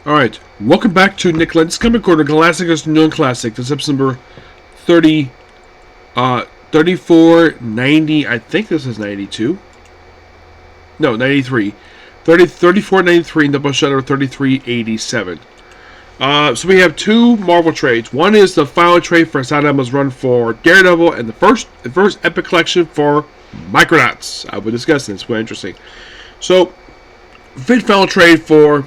Alright, welcome back to Nick Lenz Comic Corner Classic vs. Known Classic. This is episode number 3490. I think this is 92. No, 93. 3493 and Doubleshot number 3387. So we have two Marvel trades. One is the final trade for Saladin's run for Daredevil, and the first epic collection for Micronauts. I will discuss this. It's quite interesting. So, final trade for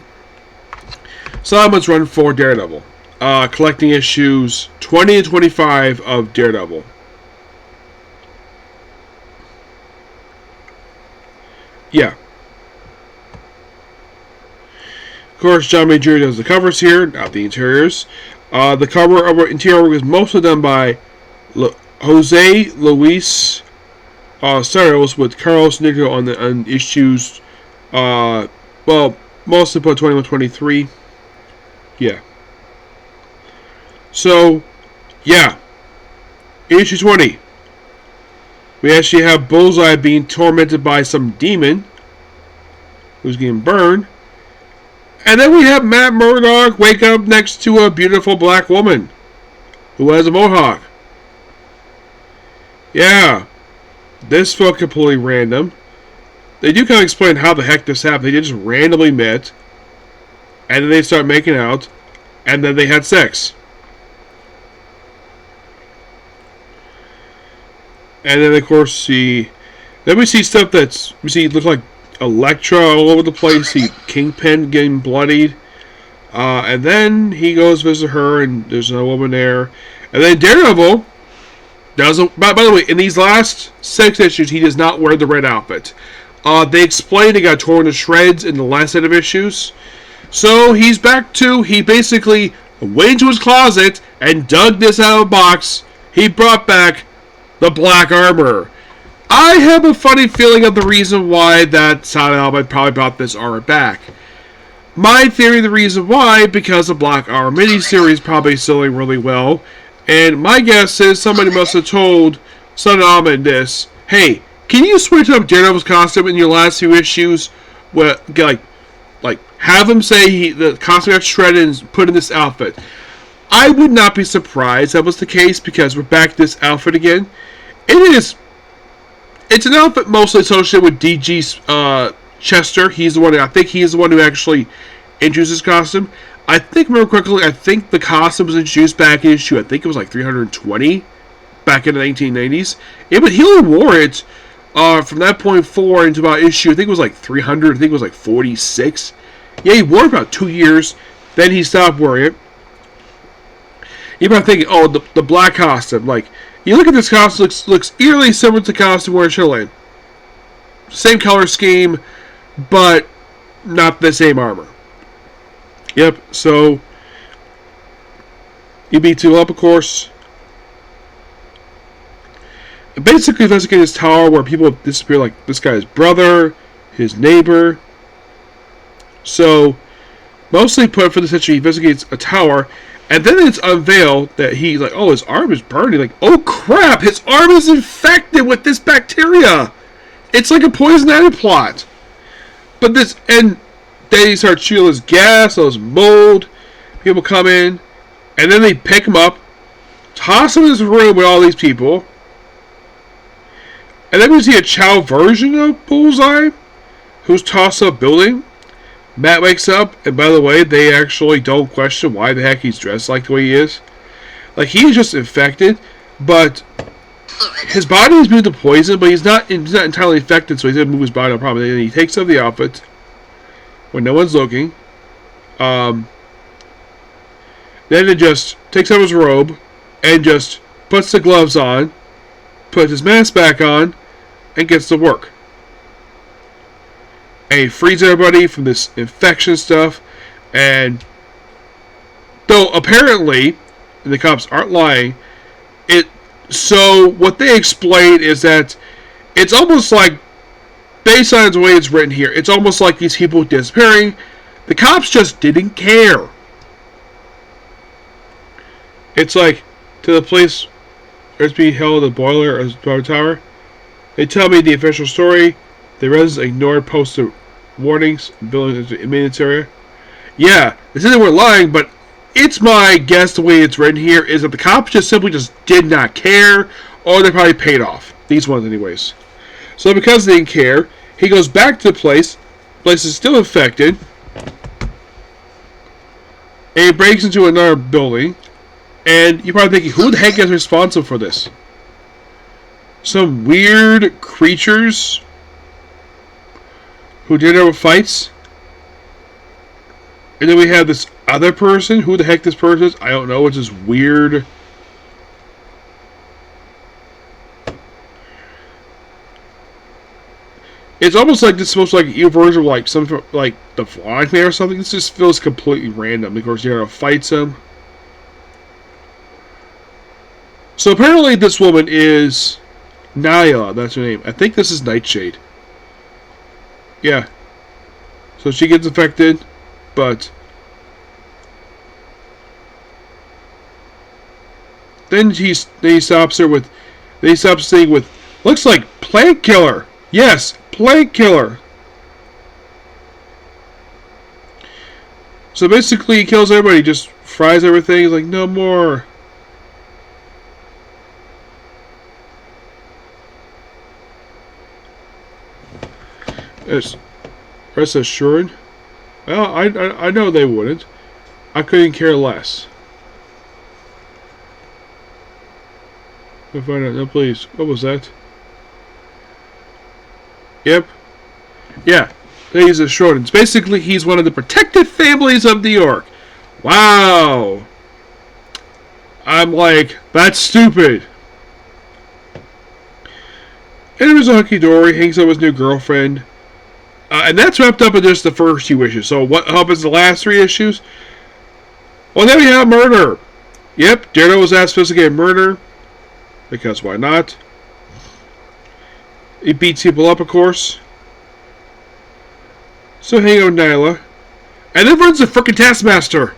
Saladin's run for Daredevil. Collecting issues 20 and 25 of Daredevil. Yeah. Of course, John May Jr. does the covers here, not the interiors. The cover of interior work is mostly done by Jose Luis Saros, with Carlos Nico on issues, well, mostly put 21, 23. Yeah. So, yeah. Issue 20. We actually have Bullseye being tormented by some demon who's getting burned. And then we have Matt Murdock wake up next to a beautiful black woman who has a mohawk. Yeah. This felt completely random. They do kind of explain how the heck this happened. They just randomly met. And then they start making out. And then they had sex. And then, of course, then we see stuff look like Elektra all over the place. See Kingpin getting bloodied. And then he goes visit her, and there's a woman there. And then Daredevil doesn't. By the way, in these last 6 issues, he does not wear the red outfit. They explained it got torn to shreds in the last set of issues. So he's back to, he basically went into his closet and dug this out of a box. He brought back the black armor. I have a funny feeling of the reason why that Saladin probably brought this armor back. My theory, the reason why, because the Black Armor miniseries probably selling really well. And my guess is somebody must have told Saladin Ahmed this. Hey, can you switch up Daredevil's costume in your last few issues? Well, like have him say the costume got shredded and put in this outfit. I would not be surprised that was the case, because we're back to this outfit again. It's an outfit mostly associated with DG's Chester. He's the one. I think he's the one who actually introduced this costume. I think, remember correctly, I think the costume was introduced back in issue, I think it was like 320 back in the 1990s. Yeah, but he only wore it from that point forward into about issue, I think it was like 300, I think it was like 46. Yeah, he wore it about 2 years, then he stopped wearing it. You're probably thinking, oh, the black costume, like, you look at this costume, looks eerily similar to the costume wearing Chilling. Same color scheme, but not the same armor. Yep, so you beat 2 up, of course. Basically investigate this tower where people disappear, like this guy's brother, his neighbor. So, mostly put for this issue, he investigates a tower. And then it's unveiled that he's like, oh, his arm is burning. Like, oh crap, his arm is infected with this bacteria. It's like a poison ivy plot. But this, and they start shooting his gas, those mold. People come in, and then they pick him up, toss him in this room with all these people. And then we see a child version of Bullseye, who's tossed up building. Matt wakes up, and by the way, they actually don't question why the heck he's dressed like the way he is. Like, he's just infected, but his body is moved to poison, but he's not entirely infected, so he's going to move his body, no problem. And he takes off the outfit when no one's looking. Then it just takes off his robe and just puts the gloves on, puts his mask back on, and gets to work. And he frees everybody from this infection stuff. And though apparently, and the cops aren't lying, so what they explain is that it's almost like, based on the way it's written here, it's almost like these people disappearing. The cops just didn't care. It's like, to the police, there's being held at the boiler or the tower. They tell me the official story. The residents ignored posted warnings, building into the maintenance area. Yeah, they said they were lying, but it's my guess the way it's written here is that the cops just simply just did not care, or they probably paid off. These ones, anyways. So because they didn't care, he goes back to the place. The place is still infected. And he breaks into another building. And you're probably thinking, who the heck is responsible for this? Some weird creatures who did over fights. And then we have this other person. Who the heck this person is? I don't know. It's just weird. It's almost like this is supposed to be like a version of like something like the Flying Man or something. This just feels completely random. Of course, Daredevil fights him. So apparently this woman is Nyla. That's her name. I think this is Nightshade. Yeah. So she gets infected, but then he stops her with. They stop saying with looks like Plant Killer. Yes, Plant Killer. So basically, he kills everybody. He just fries everything. He's like, no more. Rest assured. Well, I know they wouldn't. I couldn't care less. I'll find out. No, please. What was that? Yep. Yeah. He's assured. Basically, he's one of the protected families of New York. Wow. I'm like, that's stupid. And it was hunky-dory. Hangs out with his new girlfriend. And that's wrapped up in just the first 2 issues. So what happens in the last 3 issues? Well, then we have murder. Yep, Daredevil was asked to investigate murder. Because why not? He beats people up, of course. So hang on, Nyla. And then runs the frickin' Taskmaster.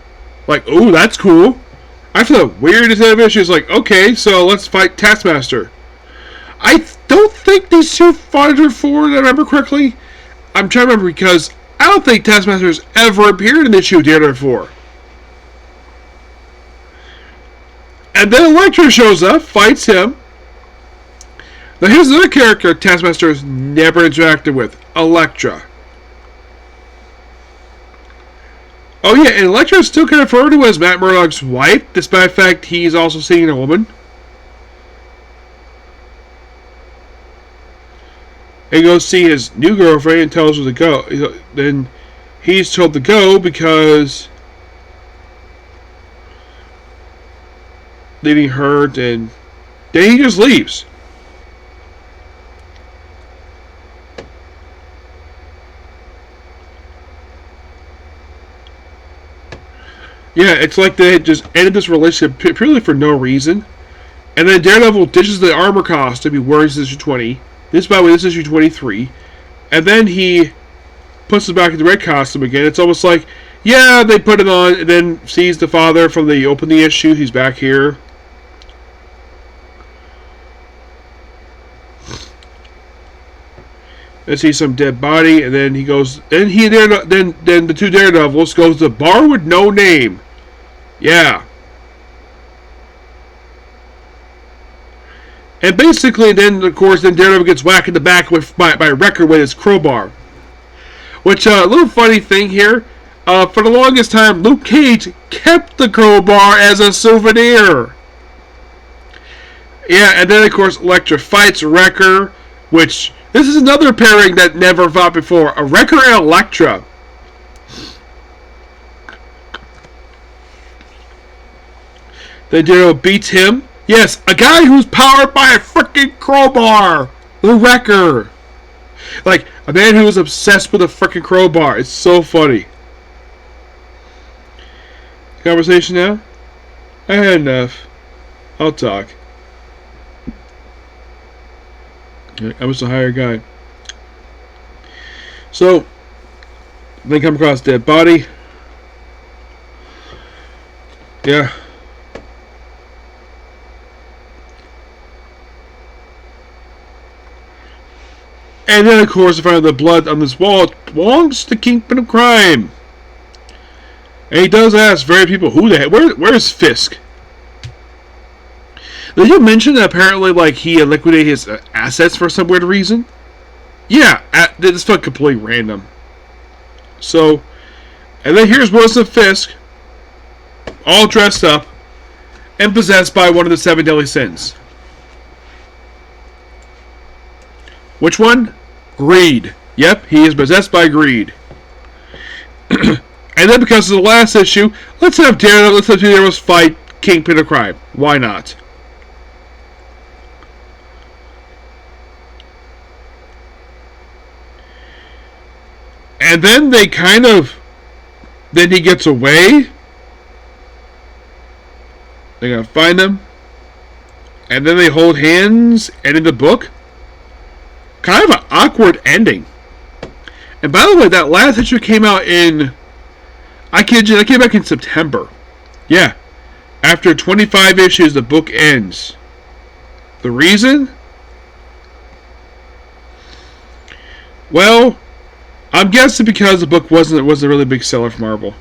Like, ooh, that's cool. After the weirdest set of issues, like, okay, so let's fight Taskmaster. I don't think these two fought before, if I remember correctly. I'm trying to remember because I don't think Taskmaster has ever appeared in the issue of Daredevil before. And then Elektra shows up, fights him. Now here's another character Taskmaster has never interacted with. Elektra. Oh yeah, and Elektra is still kind of referred to as Matt Murdock's wife, despite the fact he's also seeing a woman. He goes see his new girlfriend and tells her to go. Then he's told to go because leaving her, and then he just leaves. Yeah, it's like they had just ended this relationship purely for no reason. And then Daredevil ditches the armor costume he wears in issue 20. This, by the way, this is issue 23. And then he puts it back in the red costume again. It's almost like, yeah, they put it on, and then sees the father from the opening issue. He's back here. And see some dead body, and then he goes. Then the 2 Daredevils goes to the bar with no name. Yeah. And basically, then of course, then Daredevil gets whacked in the back by Wrecker with his crowbar. Which a little funny thing here. For the longest time, Luke Cage kept the crowbar as a souvenir. Yeah, and then of course, Elektra fights Wrecker, which this is another pairing that never fought before. A Wrecker and Elektra. Then Daredevil beats him. Yes, a guy who's powered by a freaking crowbar. The Wrecker. Like, a man who is obsessed with a freaking crowbar. It's so funny. Conversation now? I had enough. I'll talk. I was a hired guy. So, they come across a dead body. Yeah. And then, of course, they find the blood on this wall. It belongs to Kingpin of Crime. And he does ask very people, who the heck, where's Fisk? Did you mention that apparently, like, he liquidated his assets for some weird reason? Yeah, this felt completely random. So, and then here's Wilson Fisk, all dressed up, and possessed by one of the 7 deadly sins. Which one? Greed. Yep, he is possessed by greed. And then because of the last issue, let's have Daredevil fight Kingpin of Crime. Why not? And then they then he gets away. They're going to find him. And then they hold hands and in the book. Kind of an awkward ending. And by the way, that last issue came out in... I kid you, that came back in September. Yeah. After 25 issues, the book ends. The reason? Well, I'm guessing because the book wasn't a really big seller for Marvel.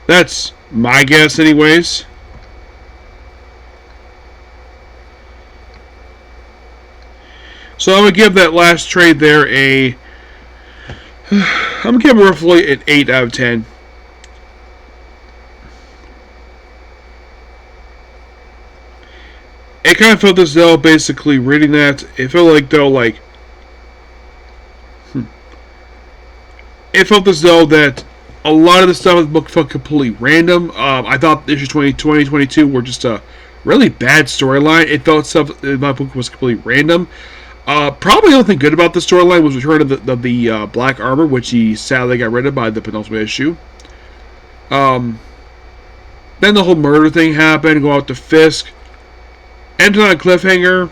That's my guess anyways. So I'm going to give that last trade there I'm going to give it roughly an 8 out of 10. It kind of felt as though, basically, reading that, it felt like, though, like... It felt as though that a lot of the stuff in the book felt completely random. I thought issues 2022 were just a really bad storyline. It felt stuff in my book was completely random. Probably the only thing good about the storyline was return of the Black Armor, which he sadly got rid of by the penultimate issue. Then the whole murder thing happened, go out to Fisk. Ended on a cliffhanger.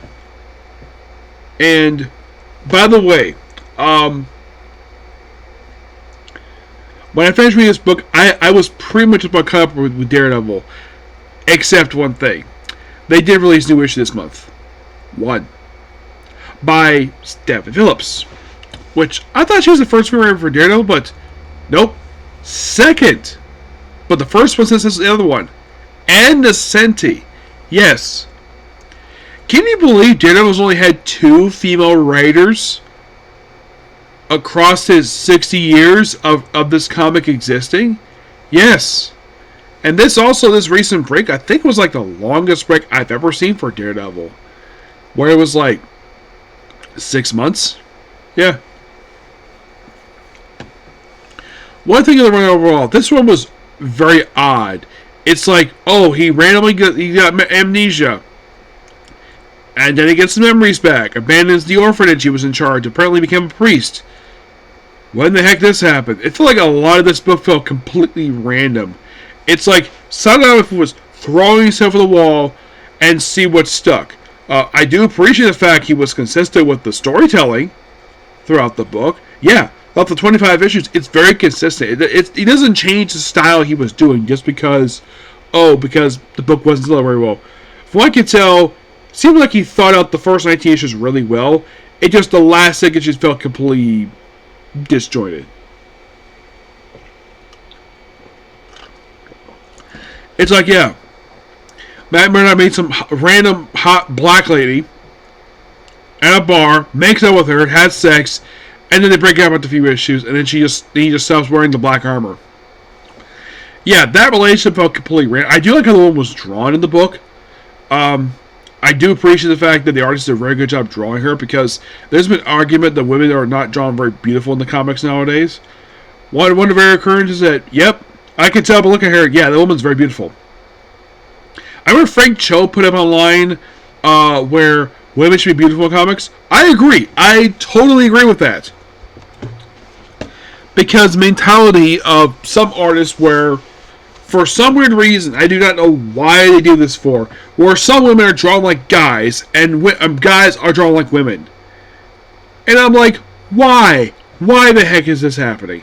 And, by the way, when I finished reading this book, I was pretty much about caught up with Daredevil. Except one thing. They did release a new issue this month. One. By Stephanie Phillips. Which, I thought she was the first screenwriter for Daredevil, but nope. Second. But the first one says this is the other one. And Nascenti. Yes. Can you believe Daredevil's only had 2 female writers across his 60 years of this comic existing? Yes. And this recent break, I think was like the longest break I've ever seen for Daredevil. Where it was like 6 months. Yeah. One thing of the run overall, this one was very odd. It's like, oh, he randomly got amnesia. And then he gets the memories back. Abandons the orphanage he was in charge. Apparently became a priest. When the heck this happened? It felt like a lot of this book felt completely random. It's like Saladin was throwing himself at the wall and see what stuck. I do appreciate the fact he was consistent with the storytelling throughout the book. Yeah, throughout the 25 issues, it's very consistent. He doesn't change the style he was doing just because the book wasn't done very well. From what I can tell, it seemed like he thought out the first 19 issues really well. It just, the last 6 issues felt completely disjointed. It's like, yeah, Matt Murdock made some random hot black lady at a bar, makes out with her, has sex, and then they break up after a few issues, and then he just stops wearing the black armor. Yeah, that relationship felt completely random. I do like how the woman was drawn in the book. I do appreciate the fact that the artist did a very good job drawing her, because there's been argument that women are not drawn very beautiful in the comics nowadays. One of the very occurrences that, yep, I can tell by looking at her, yeah, the woman's very beautiful. I remember Frank Cho put up online where women should be beautiful in comics. I agree. I totally agree with that. Because the mentality of some artists where, for some weird reason, I do not know why they do this for, where some women are drawn like guys, and guys are drawn like women. And I'm like, why? Why the heck is this happening?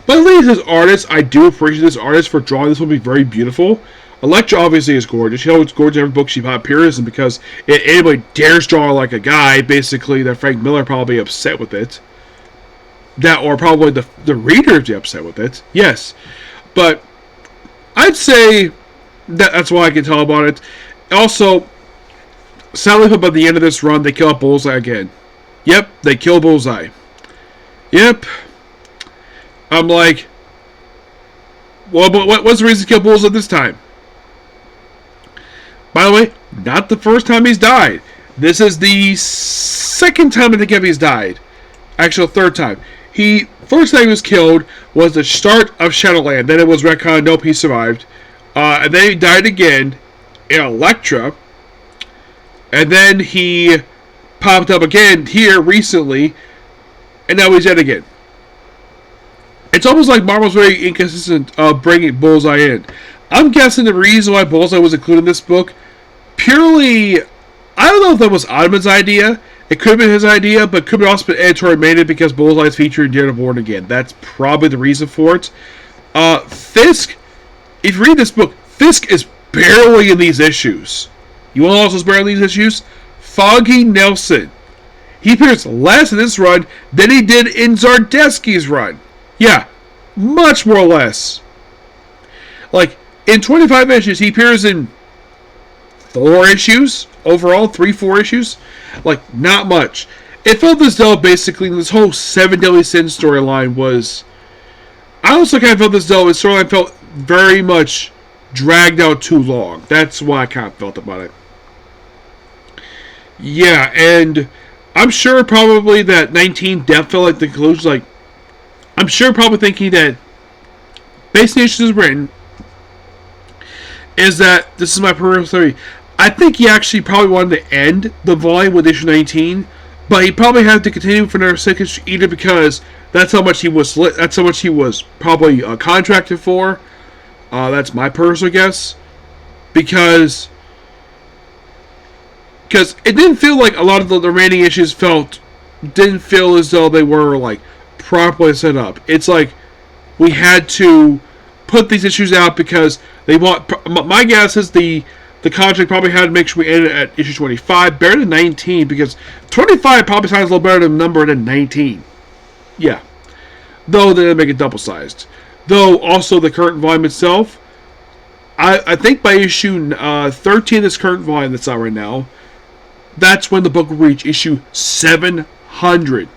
But at least as artists, I do appreciate this artist for drawing this movie very beautiful. Elektra obviously is gorgeous. She always gorgeous in every book she appears in, because if anybody dares draw like a guy, basically, that Frank Miller probably upset with it. That, or probably the readers be upset with it. Yes. But I'd say that's why I can tell about it. Also, sadly, by the end of this run, they kill Bullseye again. Yep, they kill Bullseye. Yep. I'm like, well, but what's the reason to kill Bullseye this time? By the way, not the first time he's died. This is the second time I think he's died. Actually, third time. First time he was killed was the start of Shadowland. Then it was retcon. Nope, he survived. And then he died again in Elektra. And then he popped up again here recently. And now he's dead again. It's almost like Marvel's very inconsistent of bringing Bullseye in. I'm guessing the reason why Bullseye was included in this book, purely, I don't know if that was Ahmed's idea. It could have been his idea, but could have also been editorial mandated because Bullseye is featured in Daredevil Born Again. That's probably the reason for it. Fisk, if you read this book, Fisk is barely in these issues. You want to also barely in these issues? Foggy Nelson. He appears less in this run than he did in Zardesky's run. Yeah, much more or less. Like, in 25 issues, he appears in 4 issues overall, 3-4 issues. Like, not much. It felt as though basically this whole 7 Deadly Sins storyline was. I also kind of felt as though this storyline felt very much dragged out too long. That's why I kind of felt about it. Yeah, and I'm sure probably that 19 Death felt like the conclusion. Like, I'm sure probably thinking that based on the issues written, is that this is my personal theory. I think he actually probably wanted to end the volume with issue 19, but he probably had to continue for another 6 issues either because that's how much he was. That's how much he was probably contracted for. That's my personal guess, because it didn't feel like a lot of the remaining issues didn't feel as though they were like properly set up. It's like we had to put these issues out because they want. My guess is the contract probably had to make sure we ended at issue 25, better than 19, because 25 probably sounds a little better than number than 19. Yeah. Though they didn't make it double-sized. Though also the current volume itself, I think by issue 13, this current volume that's out right now, that's when the book will reach issue 700.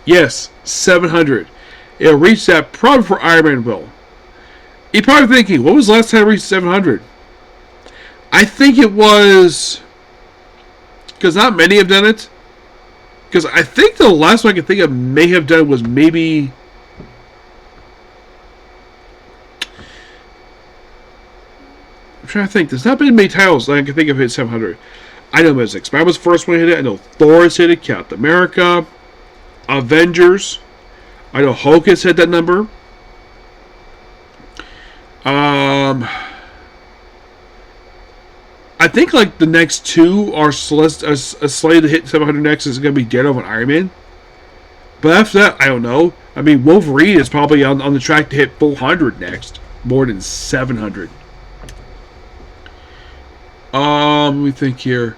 Yes, 700. It'll reach that probably before Iron Man will. You're probably thinking, what was the last time I reached 700? I think it was, because not many have done it, because I think the last one I can think of may have done was maybe, I'm trying to think, there's not been many titles that I can think of hit 700. I know Mystic Spider was the first one to hit it, I know Thor has hit it, Captain America, Avengers, I know Hulk has hit that number. I think like the next two are slated to hit 700 next is going to be Daredevil and Iron Man. But after that, I don't know. I mean, Wolverine is probably on the track to hit 400 next. More than 700. Let me think here.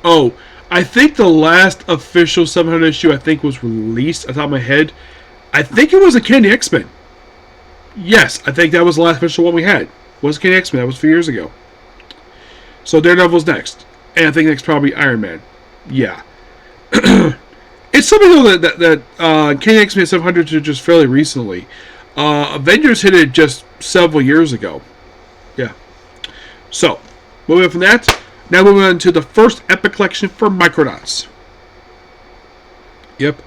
Oh, I think the last official 700 issue I think was released at the top of my head. I think it was a Candy X-Men. Yes, I think that was the last official one we had. Was Candy X-Men. That was a few years ago. So Daredevil's next. And I think next probably Iron Man. Yeah. It's something though that Candy X-Men 700 to just fairly recently. Avengers hit it just several years ago. Yeah. So, moving on from that, now moving on to the first Epic Collection for Micronauts. Yep.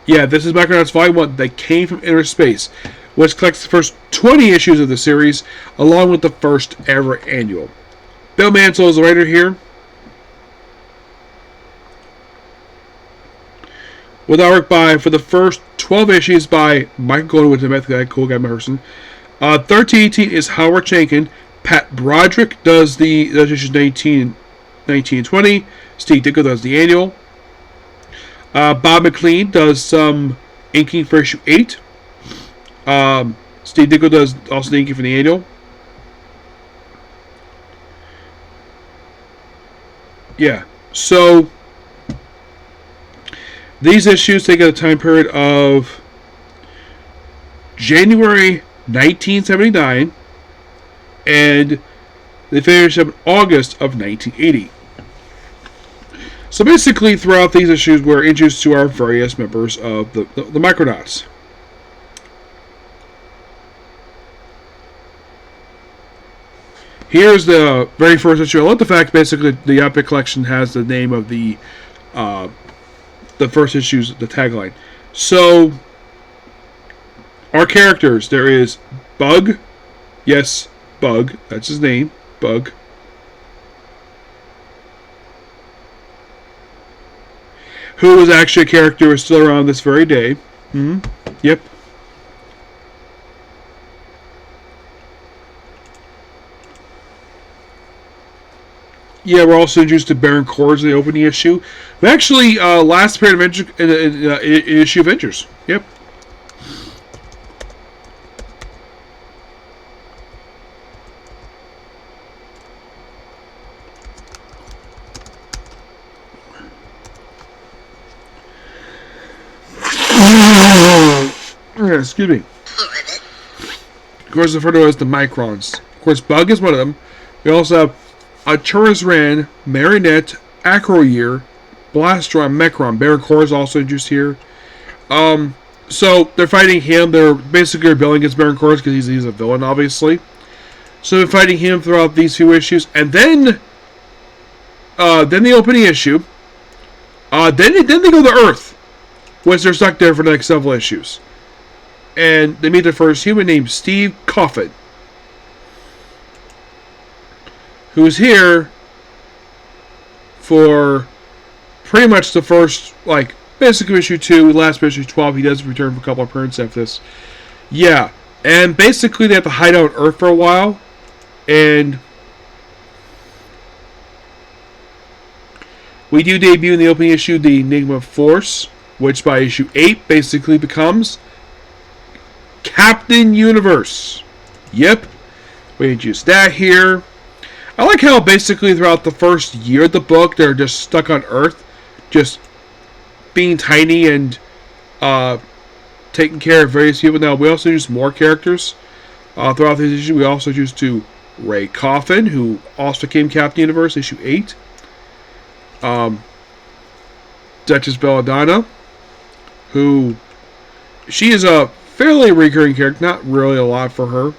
Yeah, this is Micronauts Volume 1 that came from Inner Space, which collects the first 20 issues of the series, along with the first ever annual. Bill Mansell is the writer here. With artwork for the first 12 issues by Michael Golden with the method guy, cool guy person. 13-18 is Howard Schenken. Pat Broderick does issues 19 and 20. Steve Ditko does the annual. Bob McLean does some inking for issue 8. Steve Ditko does also the inking for the annual. Yeah, so these issues take a time period of January 1979, and they finished up in August of 1980. So basically, throughout these issues, we're introduced to our various members of the Micronauts. Here's the very first issue. I love the fact, basically, the Epic Collection has the name of the first issue's, the tagline. So, our characters, there is Bug. Yes, Bug. That's his name. Bug. Who is actually a character who is still around this very day. Yep. Yeah, we're also introduced to Baron Cords in the opening issue. We actually, last appeared in issue of Avengers. Yep. Excuse me. Of course, referred to as the Microns. Of course, Bug is one of them. We also have Turisran, Marionette, Acroyear, Blastron, Mecron. Baron Cords is also introduced here. So they're fighting him. They're basically rebelling against Baron Cords because he's a villain, obviously. So they're fighting him throughout these few issues, and then the opening issue. Then they go to Earth, which they're stuck there for the next several issues. And they meet their first human named Steve Coffin, who is here for pretty much the first, basically issue 2, last issue 12. He does return for a couple of appearances after this. Yeah, and basically they have to hide out on Earth for a while, and we do debut in the opening issue the Enigma Force, which by issue 8 basically becomes Captain Universe. Yep, we introduce that here. I like how basically throughout the first year of the book, they're just stuck on Earth, just being tiny and taking care of various people. Now, we also use more characters throughout this issue. We also introduced to Ray Coffin, who also became Captain Universe, issue 8. Duchess Belladonna, who she is a fairly recurring character, not really a lot for her.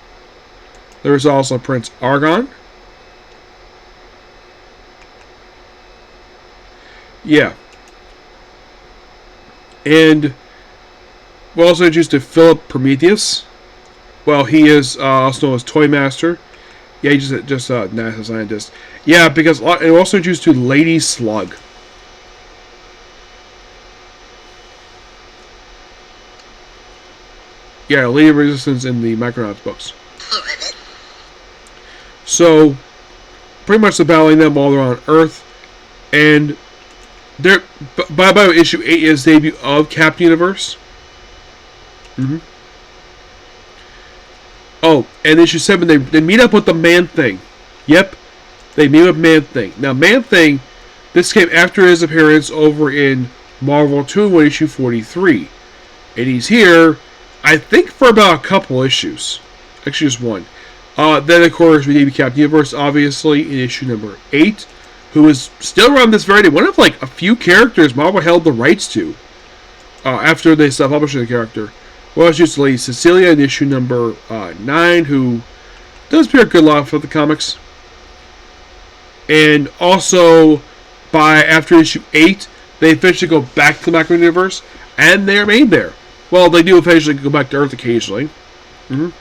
There's also Prince Argon. Yeah. And we also introduced to Philip Prometheus. Well, he is also known as Toy Master. Yeah, he's just a NASA scientist. Yeah, because and we also introduced to Lady Slug. Yeah, Lady of Resistance in the Micronauts books. So, pretty much they're battling them while they're on Earth. And they're, by issue 8 is the debut of Captain Universe. Oh, and issue 7, they meet up with the Man-Thing. Yep, they meet with Man-Thing. Now, Man-Thing, this came after his appearance over in Marvel 2 issue 43. And he's here, I think, for about a couple issues. Actually, just one. Then, of course, we debut Captain Universe, obviously, in issue number 8, who is still around this very day. One of, a few characters Marvel held the rights to after they stopped publishing the character. Well, it's just Lady Cecilia in issue number 9, who does appear a good lot for the comics. And also, after issue 8, they officially go back to the Macro Universe, and they remain there. Well, they do occasionally go back to Earth occasionally. And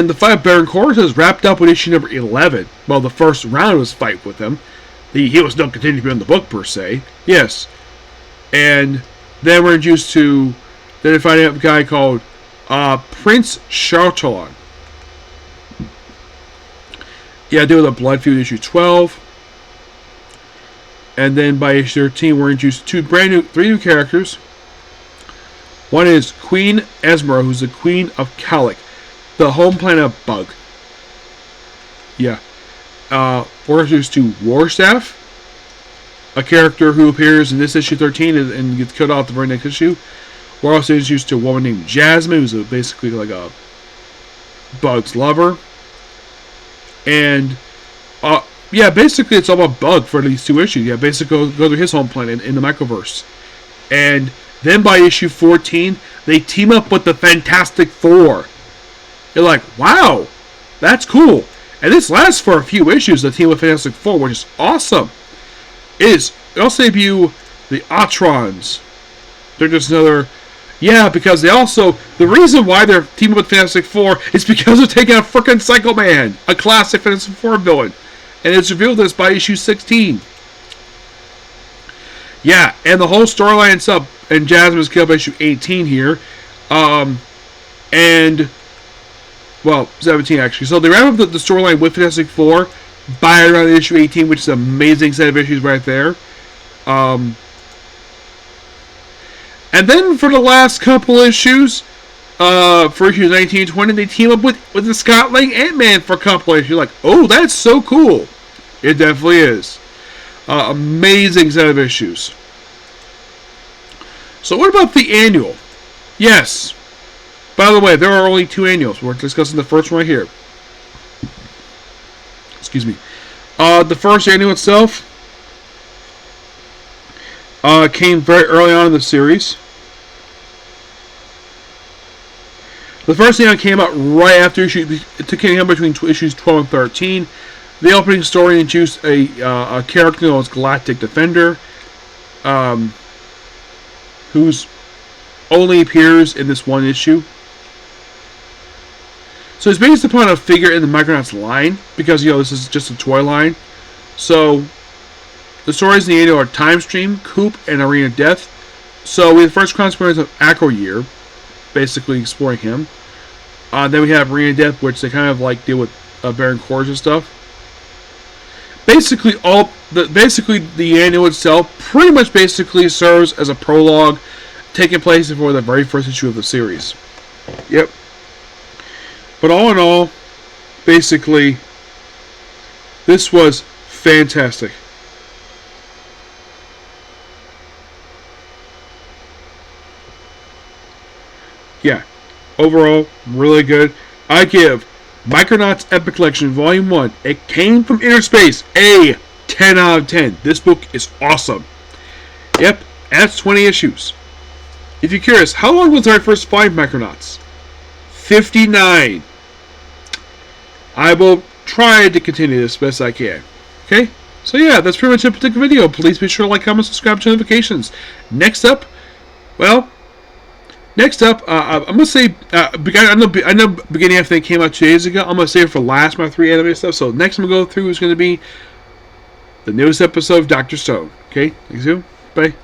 the fight of Baron Cords is wrapped up with issue number 11. Well, the first round was fight with him. He was not continuing to be in the book, per se. Yes. And then we're introduced to... Then they find out a guy called Prince Chartalon. Yeah, deal with a blood feud issue 12. And then by issue 13, we're introduced to three new characters. One is Queen Esmera, who's the Queen of Calic, the home planet of Bug. Yeah. We're introduced to Warstaff, a character who appears in this issue 13 and gets killed off the very next issue. We're also introduced to a woman named Jasmine, who's basically like a Bug's lover. And, yeah, basically it's all about Bug for these 2 issues. Yeah, basically go to his home planet in the Microverse. And then by issue 14, they team up with the Fantastic Four. You're like, wow, that's cool. And this lasts for a few issues, the team with Fantastic Four, which is awesome. They also debut the Atrons. They're just another... Yeah, because the reason why they're teaming with Fantastic Four is because they're taking out frickin' Psycho Man, a classic Fantastic Four villain. And it's revealed this by issue 16. Yeah, and the whole storyline itself, and Jasmine's killed by issue 18 here. And, well, 17 actually. So they wrap up the storyline with Fantastic Four by around issue 18, which is an amazing set of issues right there. And then for the last couple issues, for issues 19 and 20, they team up with the Scott Lang Ant-Man for a couple issues. You're like, oh, that's so cool. It definitely is. Amazing set of issues. So what about the annual? Yes. By the way, there are only 2 annuals. We're discussing the first one right here. Excuse me. The first annual itself came very early on in the series. The first annual came out right after it came out between issues 12 and 13. The opening story introduced a character known as Galactic Defender, who's only appears in this one issue. So it's based upon a figure in the Micronauts line, because this is just a toy line. So the stories in the annual are Time Stream, Coop, and Arena of Death. So we have the first consequence of Acro Year, basically exploring him. Then we have Arena of Death, which they kind of like deal with Baron Cores and stuff. Basically, the annual itself pretty much basically serves as a prologue taking place before the very first issue of the series. Yep. But all in all, basically, this was fantastic. Yeah. Overall, really good. I give Micronauts Epic Collection Volume 1, It Came from Inner Space, a 10 out of 10. This book is awesome. Yep, that's 20 issues. If you're curious, how long was our first volume of Micronauts? 59. I will try to continue this best I can. Okay? So yeah, that's pretty much it for the video. Please be sure to like, comment, subscribe, turn notifications. Next up, I'm going to say, I know Beginning of Thing came out 2 days ago. I'm going to save it for last my 3 anime stuff. So next I'm going to go through is going to be the newest episode of Dr. Stone. Okay? Thanks you. Bye.